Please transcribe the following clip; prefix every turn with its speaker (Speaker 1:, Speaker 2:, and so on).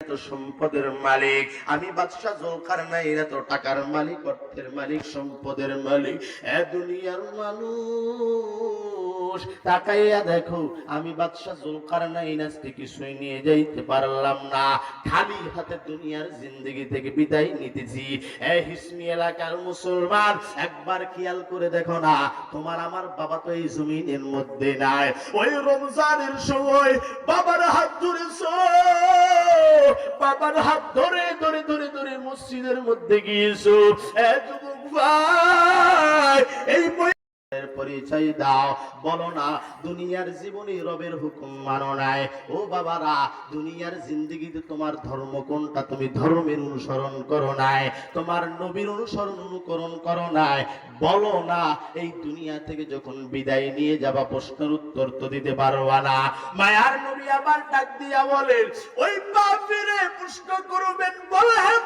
Speaker 1: এত সম্পদের মালিক, আমি বাদশা জুলকারনাইন এত টাকার মালিক, অর্থের মালিক, সম্পদের মালিক। দুনিয়ার মানুষ তাকাইয়া দেখো, আমি বাদশা জুলকারনাইন আজকে কিছুই নিয়ে যাইতে পারলাম না, খালি হাতে দুনিয়ার জিন্দেগি থেকে বিদায় নিতেছি। হিসমি এলাকার মুসলমান, একবার খেয়াল করে দেখো না, তোমার আমার বাবা তো এই জমিনের মধ্যে নাই। ওই রমজানের সময় বাবার হাত ধরেছো, বাবার হাত ধরে ধরে ধরে ধরে মসজিদের মধ্যে গিয়েছো। যুবক ভাই, এই পরিচয় দাও, বলো না দুনিয়ার জীবনে রবের হুকুম মানো নাই। ও বাবারা, দুনিয়ার জিন্দেগিতে তোমার ধর্ম কোনটা? তুমি ধর্মের অনুসরণ করো নাই, তোমার নবীর অনুকরণ করো নাই। বলো না, এই দুনিয়া থেকে যখন বিদায় নিয়ে যাবা প্রশ্নের উত্তর তো দিতে পারবা না। মায়ার নবী আবার ডাক দিয়া বলেন, ওই কাফিরে প্রশ্ন করবেন, বলে হ্যাঁ